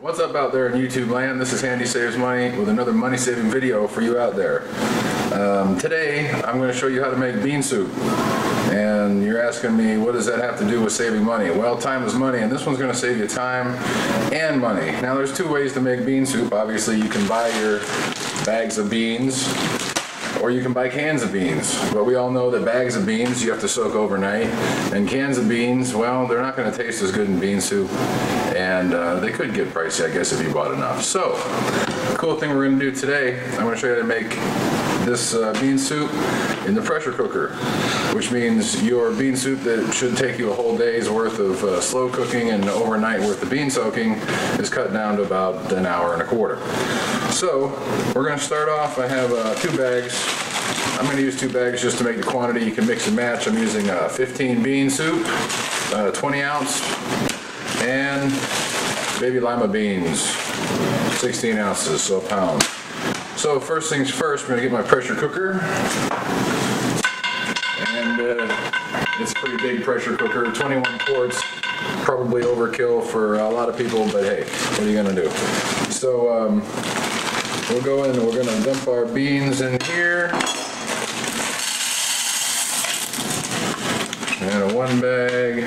What's up out there in YouTube land? This is Handy Saves Money with another money saving video for you out there. Today I'm going to show you how to make bean soup. And you're asking me, what does that have to do with saving money? Well, time is money, and this one's going to save you time and money. Now there's two ways to make bean soup. Obviously you can buy your bags of beans, or you can buy cans of beans. But we all know that bags of beans you have to soak overnight, and cans of beans, well, they're not going to taste as good in bean soup, and they could get pricey, I guess, if you bought enough. So the cool thing we're going to do today, I'm going to show you how to make this bean soup in the pressure cooker, which means your bean soup that should take you a whole day's worth of slow cooking and overnight worth of bean soaking is cut down to about an hour and a quarter. So we're going to start off. I have 2 bags. I'm going to use 2 bags just to make the quantity. You can mix and match. I'm using 15 bean soup, 20 ounce, and baby lima beans, 16 ounces, so a pound. So first things first, I'm going to get my pressure cooker, and it's a pretty big pressure cooker, 21 quarts, probably overkill for a lot of people, but hey, what are you going to do? So we'll go in and we're going to dump our beans in here, and a 1 bag.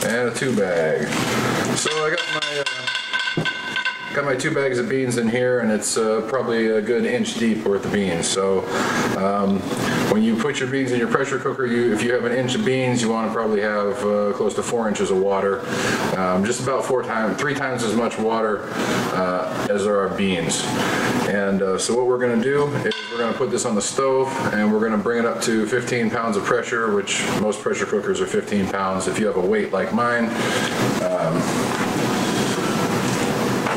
And a 2 bag. So I got my 2 bags of beans in here, and it's probably a good inch deep worth of beans. So when you put your beans in your pressure cooker, if you have an inch of beans, you want to probably have close to 4 inches of water. Just about 3 times as much water as there are beans. And so what we're going to do is we're going to put this on the stove, and we're going to bring it up to 15 pounds of pressure, which most pressure cookers are 15 pounds. If you have a weight like mine,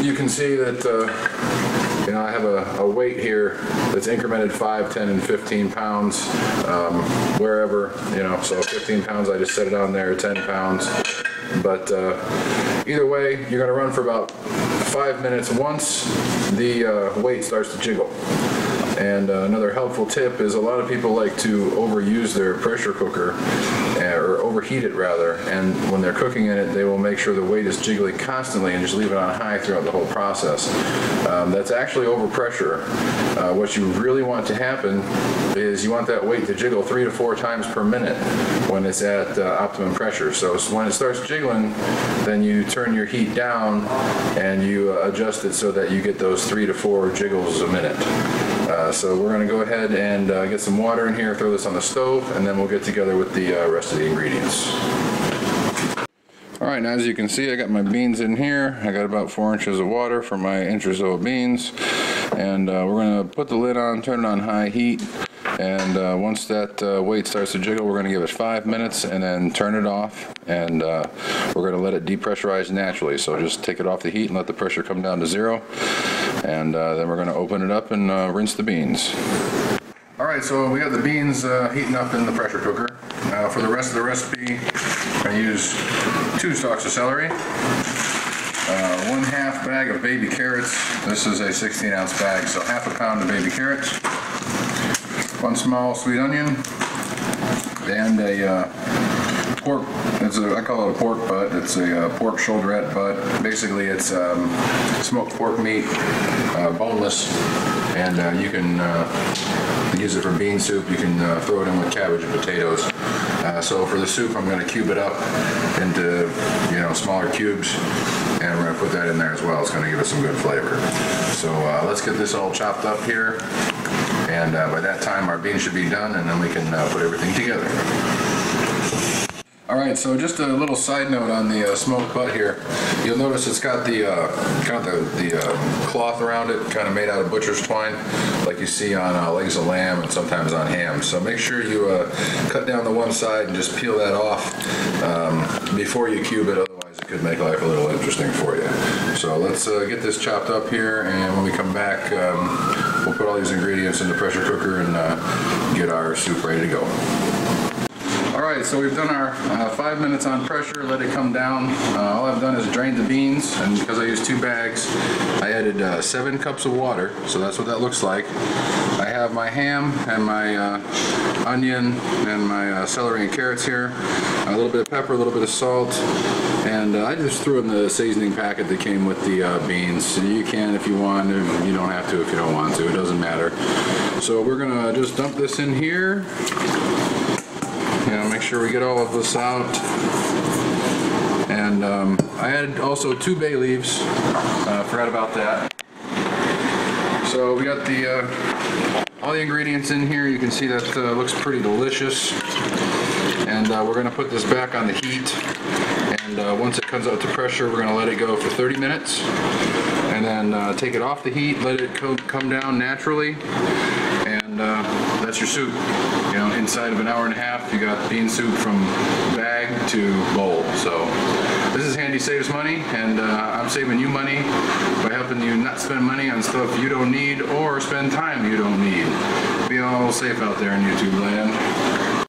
you can see that I have a weight here that's incremented 5, 10, and 15 pounds wherever, so 15 pounds, I just set it on there, 10 pounds. But either way, you're going to run for about 5 minutes once the weight starts to jiggle. And another helpful tip is a lot of people like to overuse their pressure cooker, or overheat it rather, and when they're cooking in it, they will make sure the weight is jiggling constantly and just leave it on high throughout the whole process. That's actually overpressure. What you really want to happen is you want that weight to jiggle 3 to 4 times per minute when it's at optimum pressure. So when it starts jiggling, then you turn your heat down and you adjust it so that you get those 3 to 4 jiggles a minute. So we're going to go ahead and get some water in here, throw this on the stove, and then we'll get together with the rest of the ingredients. Alright, now as you can see, I got my beans in here. I got about 4 inches of water for my inch or so of beans. And we're going to put the lid on, turn it on high heat. And once that weight starts to jiggle, we're going to give it 5 minutes and then turn it off. And we're going to let it depressurize naturally. So just take it off the heat and let the pressure come down to 0. And then we're going to open it up and rinse the beans. Alright, so we got the beans heating up in the pressure cooker. For the rest of the recipe, I use 2 stalks of celery, 1/2 bag of baby carrots. This is a 16 ounce bag, so 1/2 pound of baby carrots, 1 small sweet onion, and a pork. I call it a pork butt. It's a pork shoulderette butt. Basically, it's smoked pork meat, boneless, and you can use it for bean soup. You can throw it in with cabbage and potatoes. So for the soup, I'm going to cube it up into smaller cubes, and we're going to put that in there as well. It's going to give it some good flavor. So let's get this all chopped up here, and by that time our beans should be done, and then we can put everything together. Alright, so just a little side note on the smoked butt here. You'll notice it's got the cloth around it, kind of made out of butcher's twine, like you see on legs of lamb and sometimes on ham. So make sure you cut down the one side and just peel that off before you cube it, otherwise it could make life a little interesting for you. So let's get this chopped up here, and when we come back, we'll put all these ingredients in the pressure cooker and get our soup ready to go. Alright, so we've done our 5 minutes on pressure, let it come down. All I've done is drained the beans, and because I used 2 bags, I added 7 cups of water, so that's what that looks like. I have my ham and my onion and my celery and carrots here, a little bit of pepper, a little bit of salt, and I just threw in the seasoning packet that came with the beans. You can if you want, you don't have to if you don't want to, it doesn't matter. So we're gonna just dump this in here. Make sure we get all of this out. And I added also 2 bay leaves. Forgot about that. So we got all the ingredients in here. You can see that looks pretty delicious. And we're going to put this back on the heat. And once it comes up to pressure, we're going to let it go for 30 minutes. And then take it off the heat, let it come down naturally. And that's your soup. Inside of an hour and a half, you got bean soup from bag to bowl. So this is Handy Saves Money, and I'm saving you money by helping you not spend money on stuff you don't need or spend time you don't need. Be all safe out there in YouTube land.